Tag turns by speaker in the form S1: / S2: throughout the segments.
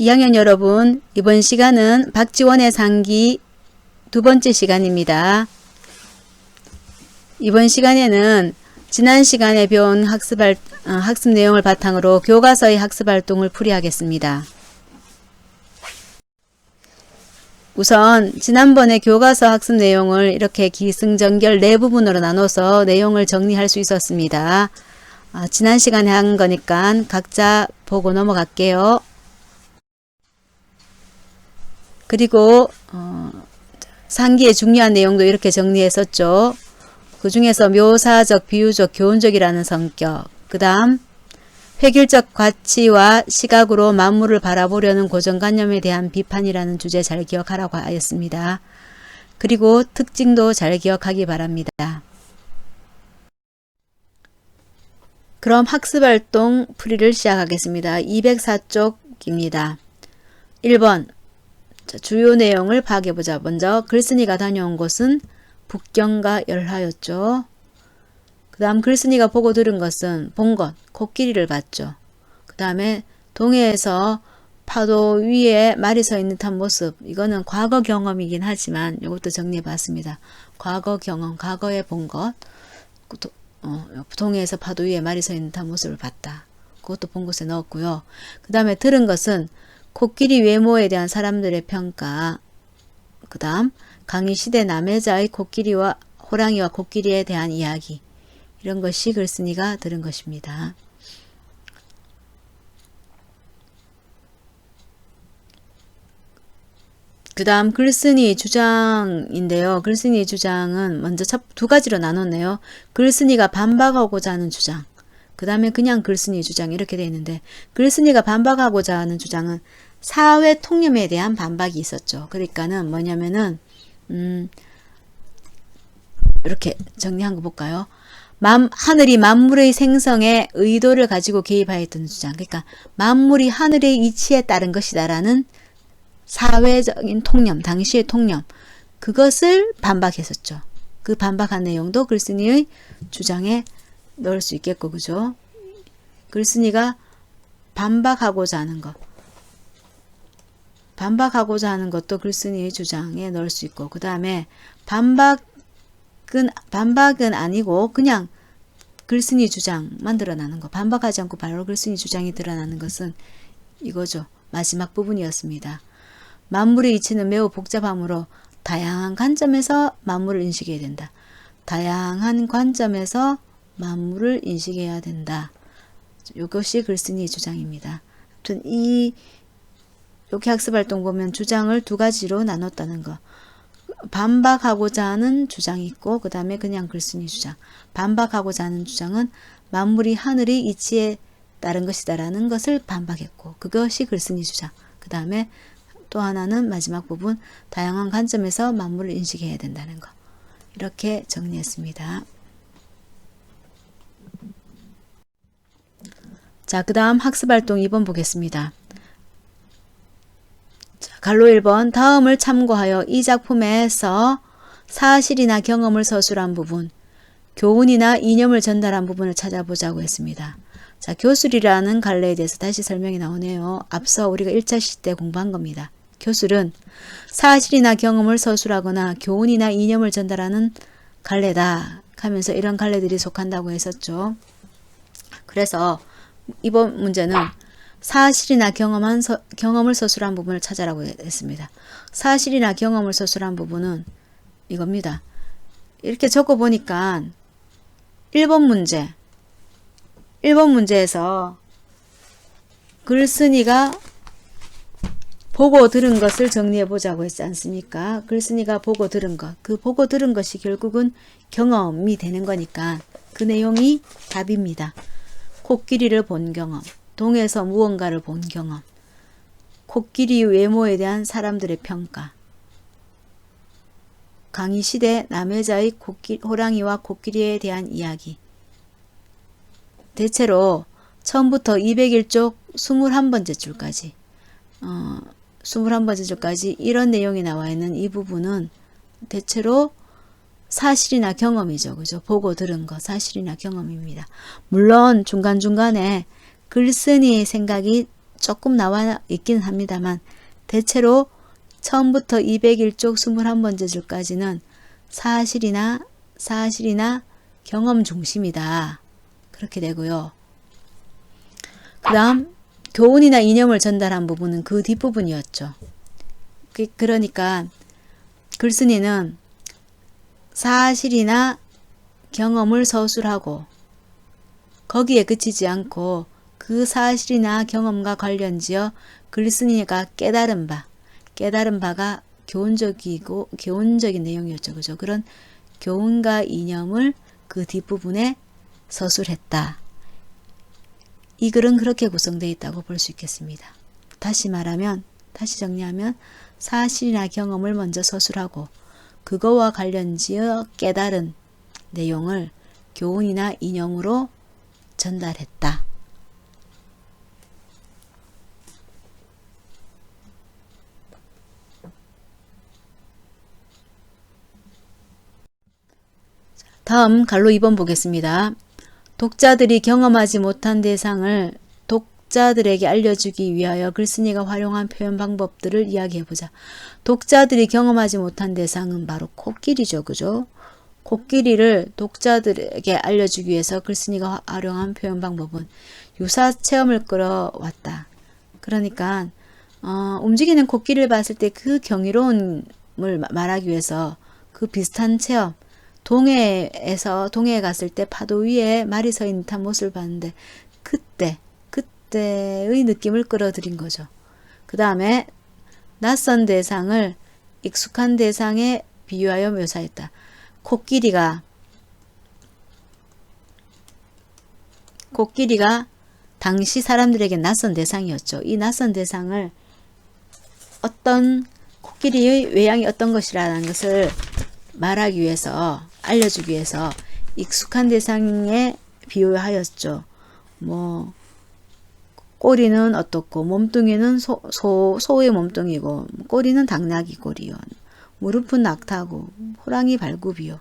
S1: 2학년 여러분, 이번 시간은 박지원의 상기 두 번째 시간입니다. 이번 시간에는 지난 시간에 배운 학습 내용을 바탕으로 교과서의 학습 활동을 풀이하겠습니다. 우선 지난번에 교과서 학습 내용을 이렇게 기승전결 네 부분으로 나눠서 내용을 정리할 수 있었습니다. 지난 시간에 한 거니까 각자 보고 넘어갈게요. 그리고 상기의 중요한 내용도 이렇게 정리했었죠. 그 중에서 묘사적, 비유적, 교훈적이라는 성격, 그 다음 획일적 가치와 시각으로 만물을 바라보려는 고정관념에 대한 비판이라는 주제 잘 기억하라고 하였습니다. 그리고 특징도 잘 기억하기 바랍니다. 그럼 학습활동 풀이를 시작하겠습니다. 204쪽입니다. 1번 주요 내용을 파악해보자. 먼저 글쓴이가 다녀온 곳은 북경과 열하였죠. 그 다음 글쓴이가 보고 들은 것은 본 것, 코끼리를 봤죠. 그 다음에 동해에서 파도 위에 말이 서 있는 듯한 모습, 이거는 과거 경험이긴 하지만 이것도 정리해 봤습니다. 과거 경험, 과거에 본 것, 동해에서 파도 위에 말이 서 있는 듯한 모습을 봤다. 그것도 본 곳에 넣었고요. 그 다음에 들은 것은 코끼리 외모에 대한 사람들의 평가, 그 다음 강희시대 남해자의 코끼리와 호랑이와 코끼리에 대한 이야기, 이런 것이 글쓴이가 들은 것입니다. 그 다음 글쓴이 주장인데요. 글쓴이 주장은 먼저 두 가지로 나눴네요. 글쓴이가 반박하고자 하는 주장, 그 다음에 그냥 글쓴이 주장, 이렇게 되어 있는데, 글쓴이가 반박하고자 하는 주장은 사회 통념에 대한 반박이 있었죠. 그러니까는 뭐냐면은 이렇게 정리한 거 볼까요? 하늘이 만물의 생성에 의도를 가지고 개입하였던 주장. 그러니까 만물이 하늘의 이치에 따른 것이다라는 사회적인 통념, 당시의 통념, 그것을 반박했었죠. 그 반박한 내용도 글쓴이의 주장에 넣을 수 있겠고, 그죠? 글쓴이가 반박하고자 하는 것, 반박하고자 하는 것도 글쓴이의 주장에 넣을 수 있고, 그 다음에 반박은 아니고 그냥 글쓴이 주장만 드러나는 거, 반박하지 않고 바로 글쓴이 주장이 드러나는 것은 이거죠. 마지막 부분이었습니다. 만물의 이치는 매우 복잡하므로 다양한 관점에서 만물을 인식해야 된다. 다양한 관점에서 만물을 인식해야 된다. 이것이 글쓴이의 주장입니다. 아무튼 이렇게 학습활동 보면 주장을 두 가지로 나눴다는 거. 반박하고자 하는 주장이 있고, 그 다음에 그냥 글쓴이 주장. 반박하고자 하는 주장은 만물이 하늘의 이치에 따른 것이다라는 것을 반박했고, 그것이 글쓴이 주장. 그 다음에 또 하나는 마지막 부분, 다양한 관점에서 만물을 인식해야 된다는 거. 이렇게 정리했습니다. 자, 그 다음 학습활동 2번 보겠습니다. 갈로 1번, 다음을 참고하여 이 작품에서 사실이나 경험을 서술한 부분, 교훈이나 이념을 전달한 부분을 찾아보자고 했습니다. 자, 교술이라는 갈래에 대해서 다시 설명이 나오네요. 앞서 우리가 1차 시 때 공부한 겁니다. 교술은 사실이나 경험을 서술하거나 교훈이나 이념을 전달하는 갈래다 하면서 이런 갈래들이 속한다고 했었죠. 그래서 이번 문제는 사실이나 경험을 서술한 부분을 찾아라고 했습니다. 사실이나 경험을 서술한 부분은 이겁니다. 이렇게 적어 보니까 1번 문제에서 글쓴이가 보고 들은 것을 정리해 보자고 했지 않습니까? 글쓴이가 보고 들은 것, 그 보고 들은 것이 결국은 경험이 되는 거니까 그 내용이 답입니다. 코끼리를 본 경험, 동해에서 무언가를 본 경험, 코끼리 외모에 대한 사람들의 평가, 강희시대 남해자의 호랑이와 코끼리에 대한 이야기. 대체로 처음부터 201쪽 21번째 줄까지 21번째 줄까지 이런 내용이 나와 있는 이 부분은 대체로 사실이나 경험이죠. 그죠? 보고 들은 거 사실이나 경험입니다. 물론 중간중간에 글쓴이의 생각이 조금 나와 있기는 합니다만 대체로 처음부터 201쪽 21번째 줄까지는 사실이나 경험 중심이다. 그렇게 되고요. 그 다음 교훈이나 이념을 전달한 부분은 그 뒷부분이었죠. 그러니까 글쓴이는 사실이나 경험을 서술하고 거기에 그치지 않고 그 사실이나 경험과 관련지어 글쓴이가 깨달은 바가 교훈적인 내용이었죠. 그죠? 그런 교훈과 이념을 그 뒷부분에 서술했다. 이 글은 그렇게 구성되어 있다고 볼 수 있겠습니다. 다시 정리하면 사실이나 경험을 먼저 서술하고 그거와 관련지어 깨달은 내용을 교훈이나 이념으로 전달했다. 다음 갈로 2번 보겠습니다. 독자들이 경험하지 못한 대상을 독자들에게 알려주기 위하여 글쓴이가 활용한 표현 방법들을 이야기해보자. 독자들이 경험하지 못한 대상은 바로 코끼리죠. 그죠? 코끼리를 독자들에게 알려주기 위해서 글쓴이가 활용한 표현 방법은 유사 체험을 끌어왔다. 그러니까 움직이는 코끼리를 봤을 때 그 경이로움을 말하기 위해서 그 비슷한 체험, 동해에 갔을 때 파도 위에 말이 서 있는 듯한 모습을 봤는데 그때의 느낌을 끌어들인 거죠. 그 다음에 낯선 대상을 익숙한 대상에 비유하여 묘사했다. 코끼리가 당시 사람들에게 낯선 대상이었죠. 이 낯선 대상을 코끼리의 외양이 어떤 것이라는 것을 말하기 위해서, 알려주기 위해서 익숙한 대상에 비유하였죠. 꼬리는 어떻고, 몸뚱이는 소의 몸뚱이고, 꼬리는 당나귀 꼬리요. 무릎은 낙타고, 호랑이 발굽이요.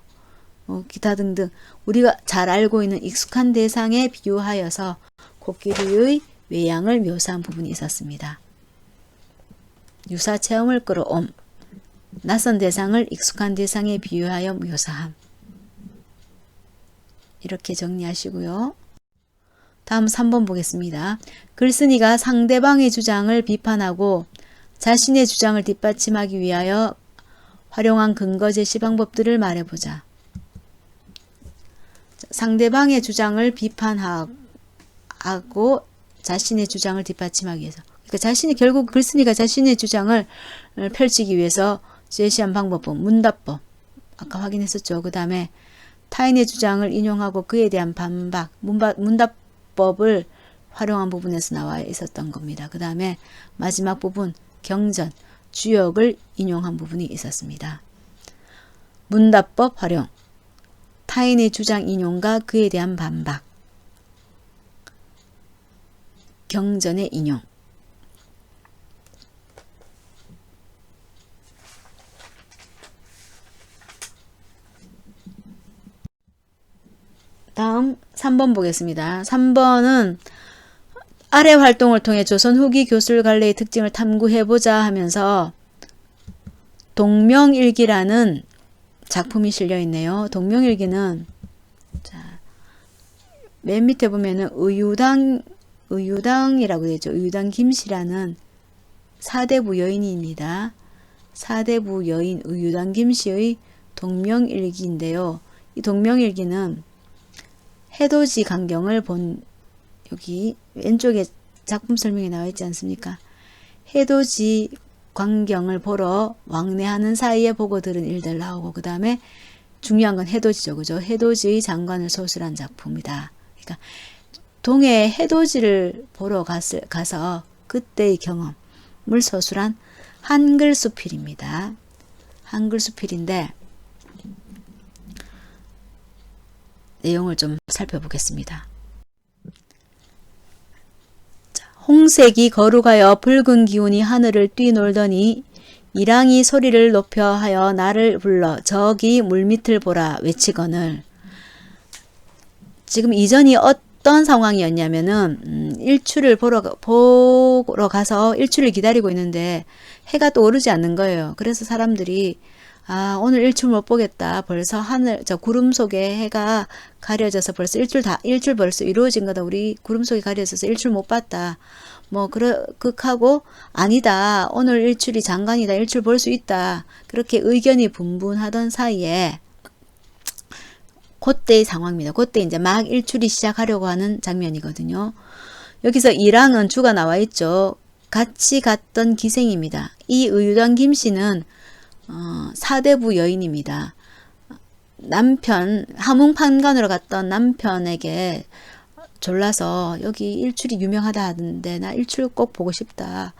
S1: 기타 등등 우리가 잘 알고 있는 익숙한 대상에 비유하여서 코끼리의 외양을 묘사한 부분이 있었습니다. 유사 체험을 끌어옴. 낯선 대상을 익숙한 대상에 비유하여 묘사함. 이렇게 정리하시고요. 다음 3번 보겠습니다. 글쓴이가 상대방의 주장을 비판하고 자신의 주장을 뒷받침하기 위하여 활용한 근거 제시 방법들을 말해보자. 상대방의 주장을 비판하고 자신의 주장을 뒷받침하기 위해서. 그러니까 결국 글쓴이가 자신의 주장을 펼치기 위해서 제시한 방법은 문답법. 아까 확인했었죠. 그 다음에 타인의 주장을 인용하고 그에 대한 반박, 문답법을 활용한 부분에서 나와 있었던 겁니다. 그 다음에 마지막 부분 경전, 주역을 인용한 부분이 있었습니다. 문답법 활용, 타인의 주장 인용과 그에 대한 반박, 경전의 인용. 다음 3번 보겠습니다. 3번은 아래 활동을 통해 조선 후기 교술 관례의 특징을 탐구해보자 하면서 동명일기라는 작품이 실려 있네요. 동명일기는 맨 밑에 보면은 의유당이라고 되죠. 의유당 김씨라는 사대부 여인입니다. 사대부 여인 의유당 김씨의 동명일기인데요. 이 동명일기는 해돋이 광경을 본, 여기 왼쪽에 작품 설명이 나와 있지 않습니까? 해돋이 광경을 보러 왕래하는 사이에 보고 들은 일들 나오고, 그 다음에 중요한 건 해돋이죠. 그죠? 해돋이의 장관을 서술한 작품이다. 그러니까 동해에 해돋이를 보러 가서 그때의 경험을 서술한 한글 수필입니다. 한글 수필인데 내용을 좀 살펴보겠습니다. 홍색이 거룩하여 붉은 기운이 하늘을 뛰놀더니 이랑이 소리를 높여 하여 나를 불러 저기 물밑을 보라 외치거늘. 지금 이전이 어떤 상황이었냐면은 일출을 보러 가서 일출을 기다리고 있는데 해가 또 오르지 않는 거예요. 그래서 사람들이 아, 오늘 일출 못 보겠다. 벌써 하늘, 저 구름 속에 해가 가려져서 벌써 일출 벌써 이루어진 거다. 우리 구름 속에 가려져서 일출 못 봤다. 뭐, 극하고, 아니다. 오늘 일출이 장관이다. 일출 볼 수 있다. 그렇게 의견이 분분하던 사이에, 그때의 상황입니다. 그때 이제 막 일출이 시작하려고 하는 장면이거든요. 여기서 이랑은 주가 나와 있죠. 같이 갔던 기생입니다. 이 의유당 김씨는 사대부 여인입니다. 남편, 함흥판관으로 갔던 남편에게 졸라서 여기 일출이 유명하다 하던데 나 일출 꼭 보고 싶다.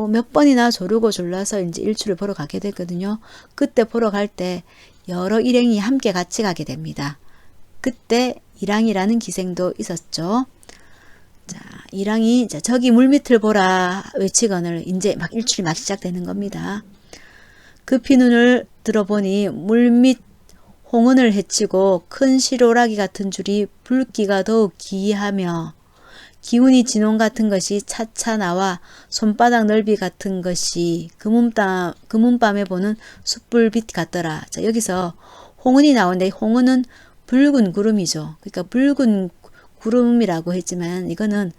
S1: 몇 번이나 조르고 졸라서 이제 일출을 보러 가게 됐거든요. 그때 보러 갈 때 여러 일행이 함께 같이 가게 됩니다. 그때 이랑이라는 기생도 있었죠. 자, 이랑이 이제 저기 물밑을 보라 외치거늘 이제 막 일출이 막 시작되는 겁니다. 급히 눈을 들어보니 물밑 홍은을 헤치고 큰 실오라기 같은 줄이 붉기가 더욱 기이하며 기운이 진홍 같은 것이 차차 나와 손바닥 넓이 같은 것이 금은밤에 보는 숯불빛 같더라. 자, 여기서 홍은이 나오는데 홍은은 붉은 구름이죠. 그러니까 붉은 구름이라고 했지만 이거는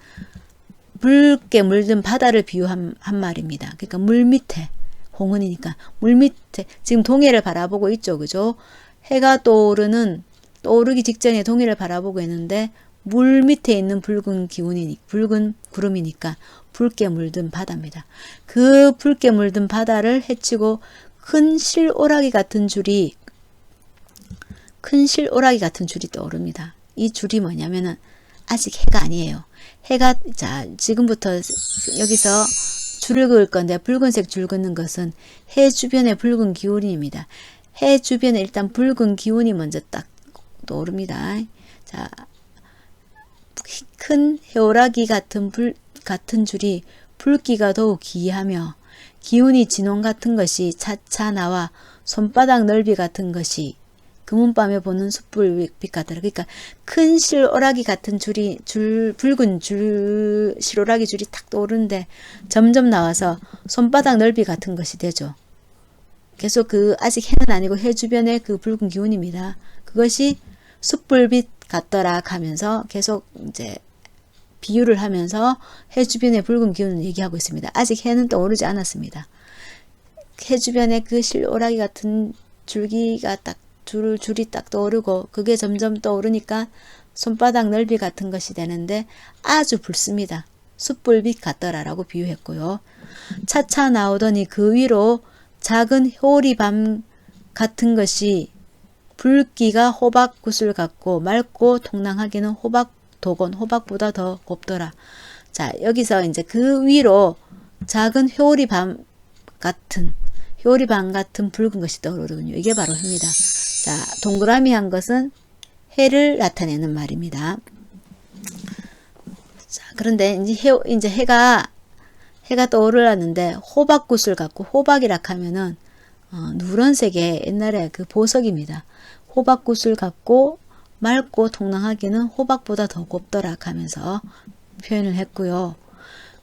S1: 붉게 물든 바다를 비유한 말입니다. 그러니까 물 밑에 홍은이니까 물 밑에 지금 동해를 바라보고 있죠. 그죠? 해가 떠오르기 직전에 동해를 바라보고 있는데 물 밑에 있는 붉은 구름이니까 붉게 물든 바다입니다. 그 붉게 물든 바다를 헤치고 큰 실오라기 같은 줄이 떠오릅니다. 이 줄이 뭐냐면은 아직 해가 아니에요. 자, 지금부터 여기서 줄을 그을 건데 붉은색 줄 긋는 것은 해 주변의 붉은 기운입니다. 해 주변에 일단 붉은 기운이 먼저 딱 떠오릅니다. 자, 큰 해오라기 같은 줄이 붉기가 더욱 기이하며 기운이 진홍 같은 것이 차차 나와 손바닥 넓이 같은 것이 금은밤에 보는 숯불빛 같더라. 그러니까 큰 실오라기 같은 붉은 실오라기 줄이 탁 떠오르는데 점점 나와서 손바닥 넓이 같은 것이 되죠. 계속 아직 해는 아니고 해 주변의 그 붉은 기운입니다. 그것이 숯불빛 같더라 하면서 계속 이제 비유를 하면서 해 주변의 붉은 기운을 얘기하고 있습니다. 아직 해는 떠오르지 않았습니다. 해 주변에 그 실오라기 같은 줄이 딱 떠오르고 그게 점점 떠오르니까 손바닥 넓이 같은 것이 되는데 아주 붉습니다. 숯불빛 같더라라고 비유했고요. 차차 나오더니 그 위로 작은 효리밤 같은 것이 붉기가 호박구슬 같고 맑고 통랑하기는 호박보다 더 곱더라. 자, 여기서 이제 그 위로 작은 효리밤 같은 붉은 것이 떠오르군요. 이게 바로 해입니다. 자, 동그라미 한 것은 해를 나타내는 말입니다. 자, 그런데 이제 해가 떠오르는데 호박구슬 같고 호박이라 하면은 누런색의 옛날에 그 보석입니다. 호박구슬 같고 맑고 통랑하기는 호박보다 더 곱더라 하면서 표현을 했고요.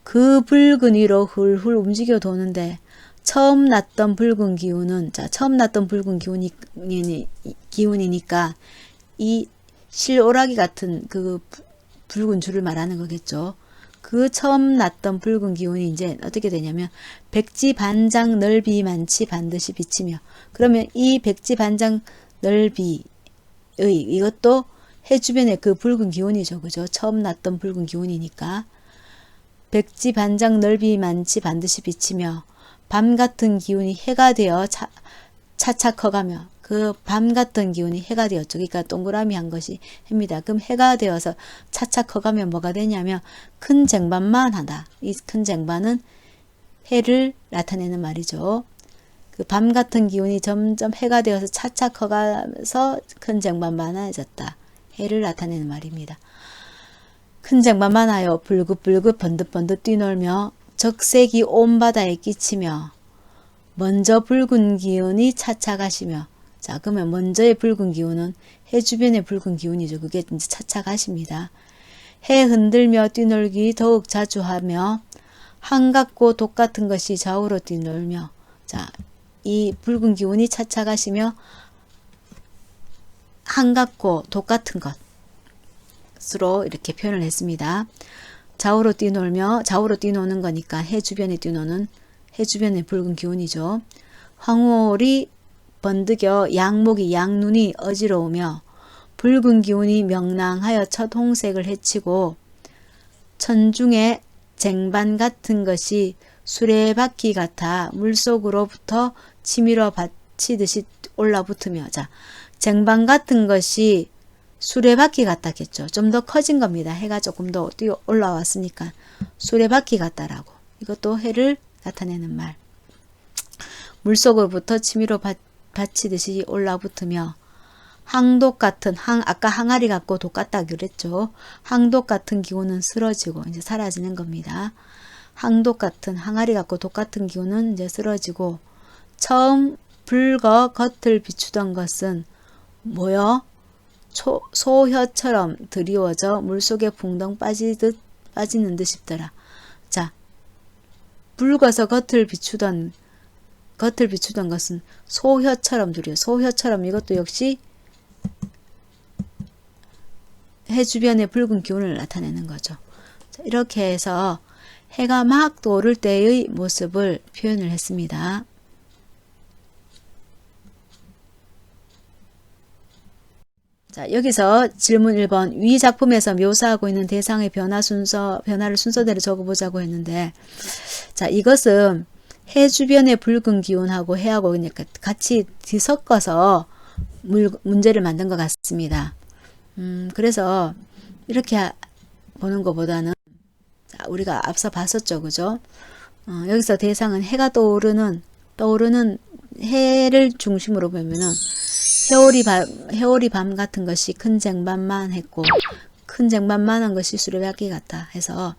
S1: 그 붉은 위로 훌훌 움직여 도는데 처음 났던 붉은 기운이니까 이 실오라기 같은 그 붉은 줄을 말하는 거겠죠. 그 처음 났던 붉은 기운이 이제 어떻게 되냐면 백지반장 넓이 많지 반드시 비치며, 그러면 이 백지반장 넓이의 이것도 해 주변의 그 붉은 기운이죠. 그죠? 처음 났던 붉은 기운이니까 백지반장 넓이 많지 반드시 비치며 밤 같은 기운이 해가 되어 차차 커가며, 그 밤 같은 기운이 해가 되었죠. 그러니까 동그라미 한 것이 해입니다. 그럼 해가 되어서 차차 커가면 뭐가 되냐면 큰 쟁반만 하다. 이 큰 쟁반은 해를 나타내는 말이죠. 그 밤 같은 기운이 점점 해가 되어서 차차 커가서 큰 쟁반만해졌다. 해를 나타내는 말입니다. 큰 쟁반만 하여 불긋불긋 번득번득 뛰놀며 적색이 온 바다에 끼치며 먼저 붉은 기운이 차차 가시며, 자, 그러면 먼저의 붉은 기운은 해 주변의 붉은 기운이죠. 그게 이제 차차 가십니다. 해 흔들며 뛰놀기 더욱 자주 하며 한같고 독 같은 것이 좌우로 뛰놀며. 자, 이 붉은 기운이 차차 가시며 한같고 독 같은 것으로 이렇게 표현을 했습니다. 좌우로 뛰놀며, 좌우로 뛰노는 거니까 해 주변에 뛰노는 해 주변의 붉은 기운이죠. 황홀이 번득여 양목이 양눈이 어지러우며 붉은 기운이 명랑하여 첫 홍색을 해치고 천중에 쟁반 같은 것이 수레바퀴 같아 물속으로부터 치밀어 받치듯이 올라붙으며. 자, 쟁반 같은 것이 수레바퀴 같다겠죠. 좀 더 커진 겁니다. 해가 조금 더 뛰어 올라왔으니까 수레바퀴 같다라고. 이것도 해를 나타내는 말. 물속으로부터 치밀어 받치듯이 올라붙으며 항독 같은 아까 항아리 같고 독 같다 그랬죠. 항독 같은 기운은 쓰러지고 이제 사라지는 겁니다. 항독 같은 항아리 같고 독 같은 기운은 이제 쓰러지고 처음 붉어 겉을 비추던 것은 뭐여? 소혀처럼 드리워져 물속에 붕덩 빠지는 듯 싶더라. 자, 붉어서 겉을 비추던 것은 소혀처럼 드리워. 소혀처럼 이것도 역시 해 주변의 붉은 기운을 나타내는 거죠. 자, 이렇게 해서 해가 막 떠오를 때의 모습을 표현을 했습니다. 자, 여기서 질문 1번. 위 작품에서 묘사하고 있는 대상의 변화를 순서대로 적어보자고 했는데, 자, 이것은 해 주변의 붉은 기운하고 해하고 그러니까 같이 뒤섞어서 문제를 만든 것 같습니다. 그래서 이렇게 보는 것보다는, 자, 우리가 앞서 봤었죠, 그죠? 여기서 대상은 해가 떠오르는 해를 중심으로 보면은 해오리 밤 같은 것이 큰 쟁반만 했고 큰 쟁반만한 것이 수레바퀴 같다 해서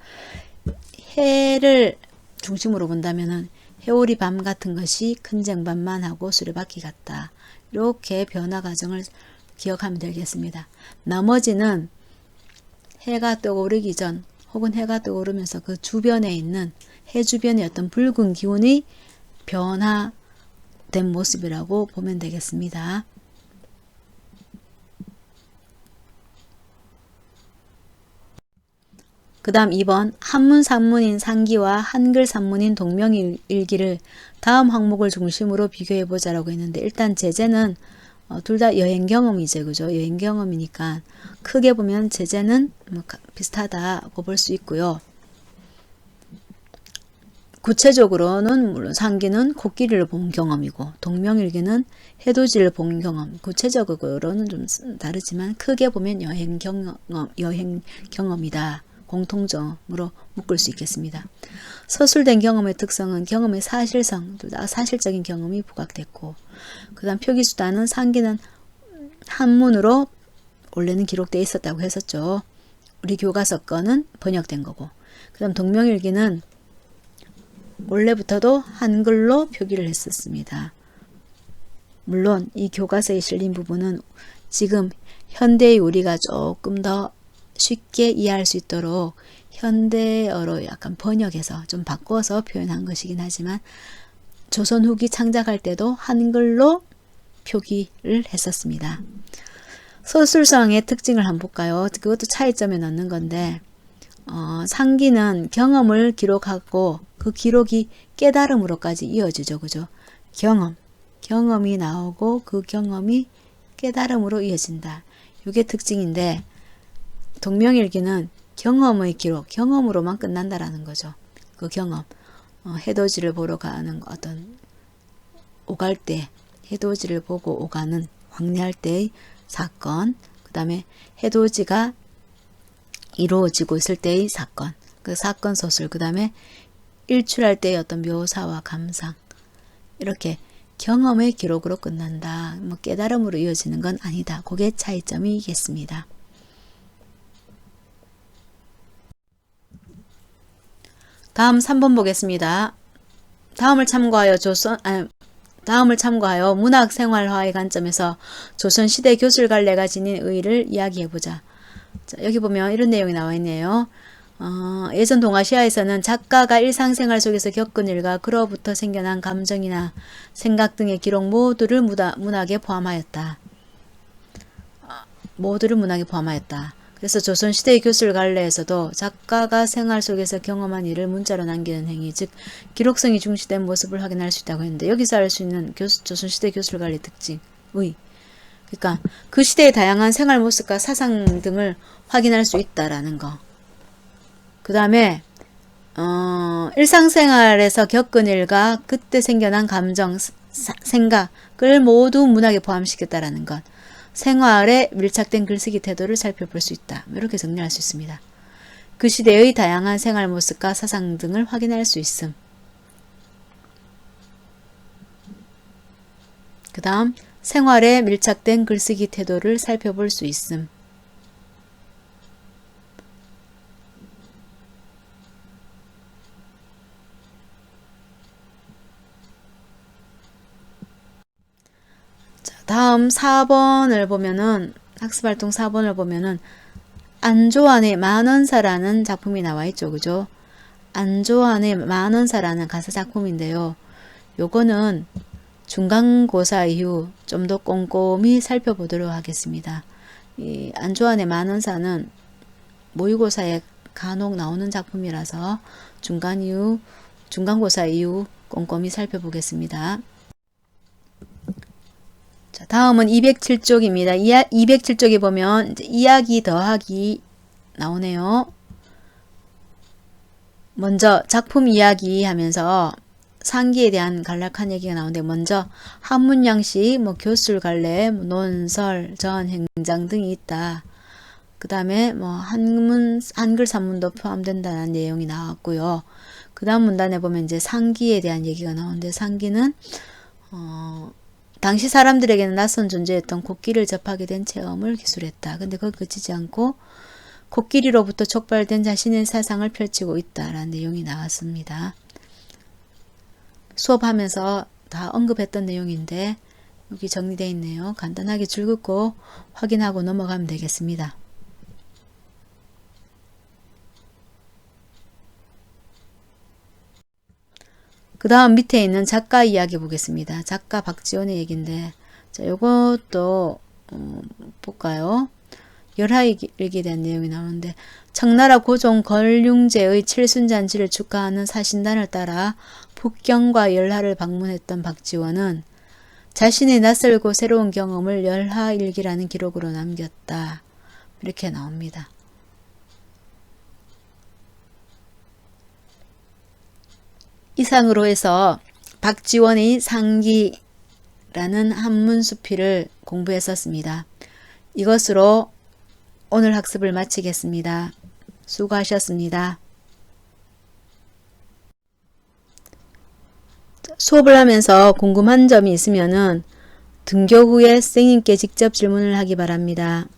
S1: 해를 중심으로 본다면은 해오리 밤 같은 것이 큰 쟁반만 하고 수레바퀴 같다. 이렇게 변화 과정을 기억하면 되겠습니다. 나머지는 해가 떠오르기 전 혹은 해가 떠오르면서 그 주변에 있는 해 주변의 어떤 붉은 기운이 변화된 모습이라고 보면 되겠습니다. 그 다음 2번. 한문 산문인 상기와 한글 산문인 동명일기를 다음 항목을 중심으로 비교해보자 라고 했는데, 일단 제재는 둘 다 여행 경험이죠. 그죠? 여행 경험이니까 크게 보면 제재는 비슷하다고 볼 수 있고요. 구체적으로는 물론 상기는 코끼리를 본 경험이고 동명일기는 해돋이를 본 경험. 구체적으로는 좀 다르지만 크게 보면 여행 경험이다. 공통점으로 묶을 수 있겠습니다. 서술된 경험의 특성은 경험의 사실성, 둘 다 사실적인 경험이 부각됐고, 그 다음 표기수단은 상기는 한문으로 원래는 기록되어 있었다고 했었죠. 우리 교과서 거는 번역된 거고, 그 다음 동명일기는 원래부터도 한글로 표기를 했었습니다. 물론 이 교과서에 실린 부분은 지금 현대의 우리가 조금 더 쉽게 이해할 수 있도록 현대어로 약간 번역해서 좀 바꿔서 표현한 것이긴 하지만 조선 후기 창작할 때도 한글로 표기를 했었습니다. 서술성의 특징을 한번 볼까요? 그것도 차이점에 넣는 건데, 상기는 경험을 기록하고 그 기록이 깨달음으로까지 이어지죠. 그죠? 경험이 나오고 그 경험이 깨달음으로 이어진다. 이게 특징인데, 동명일기는 경험의 기록, 경험으로만 끝난다라는 거죠. 그 경험, 해돋이를 보러 가는 어떤 오갈 때, 해돋이를 보고 오가는 황리할 때의 사건, 그 다음에 해돋이가 이루어지고 있을 때의 사건, 그 사건 소설, 그 다음에 일출할 때의 어떤 묘사와 감상, 이렇게 경험의 기록으로 끝난다. 뭐 깨달음으로 이어지는 건 아니다. 그게 차이점이겠습니다. 다음 3번 보겠습니다. 다음을 참고하여 문학생활화의 관점에서 조선시대 교술갈래가 지닌 의의를 이야기해보자. 자, 여기 보면 이런 내용이 나와 있네요. 예전 동아시아에서는 작가가 일상생활 속에서 겪은 일과 그로부터 생겨난 감정이나 생각 등의 기록 모두를 문학에 포함하였다. 모두를 문학에 포함하였다. 그래서 조선시대의 교술관례에서도 작가가 생활 속에서 경험한 일을 문자로 남기는 행위, 즉 기록성이 중시된 모습을 확인할 수 있다고 했는데, 여기서 알 수 있는 조선시대 교술관례 특징의, 그러니까 그 시대의 다양한 생활 모습과 사상 등을 확인할 수 있다라는 거. 그 다음에 일상생활에서 겪은 일과 그때 생겨난 감정, 생각을 모두 문학에 포함시켰다라는 것. 생활에 밀착된 글쓰기 태도를 살펴볼 수 있다. 이렇게 정리할 수 있습니다. 그 시대의 다양한 생활 모습과 사상 등을 확인할 수 있음. 그 다음 생활에 밀착된 글쓰기 태도를 살펴볼 수 있음. 다음 4번을 보면은, 학습활동 4번을 보면은 안조환의 만원사라는 작품이 나와 있죠. 그죠? 안조환의 만원사라는 가사 작품인데요. 요거는 중간고사 이후 좀 더 꼼꼼히 살펴보도록 하겠습니다. 이 안조환의 만원사는 모의고사에 간혹 나오는 작품이라서 중간고사 이후 꼼꼼히 살펴보겠습니다. 자, 다음은 207쪽입니다. 207쪽에 보면 이제 이야기 더하기 나오네요. 먼저 작품 이야기 하면서 상기에 대한 간략한 얘기가 나오는데, 먼저 한문양식, 교술관례, 논설, 전, 행장 등이 있다. 그 다음에 한글 산문도 포함된다는 내용이 나왔고요. 그 다음 문단에 보면 이제 상기에 대한 얘기가 나오는데, 상기는 당시 사람들에게는 낯선 존재였던 코끼리를 접하게 된 체험을 기술했다. 근데 그거 그치지 않고 코끼리로부터 촉발된 자신의 사상을 펼치고 있다라는 내용이 나왔습니다. 수업하면서 다 언급했던 내용인데 여기 정리되어 있네요. 간단하게 줄 긋고 확인하고 넘어가면 되겠습니다. 그 다음 밑에 있는 작가 이야기 보겠습니다. 작가 박지원의 얘기인데, 자, 요것도 볼까요? 열하일기에 대한 내용이 나오는데, 청나라 고종 걸륭제의 칠순잔치를 축하하는 사신단을 따라 북경과 열하를 방문했던 박지원은 자신의 낯설고 새로운 경험을 열하일기라는 기록으로 남겼다. 이렇게 나옵니다. 이상으로 해서 박지원의 상기라는 한문수필을 공부했었습니다. 이것으로 오늘 학습을 마치겠습니다. 수고하셨습니다. 수업을 하면서 궁금한 점이 있으면은 등교 후에 선생님께 직접 질문을 하기 바랍니다.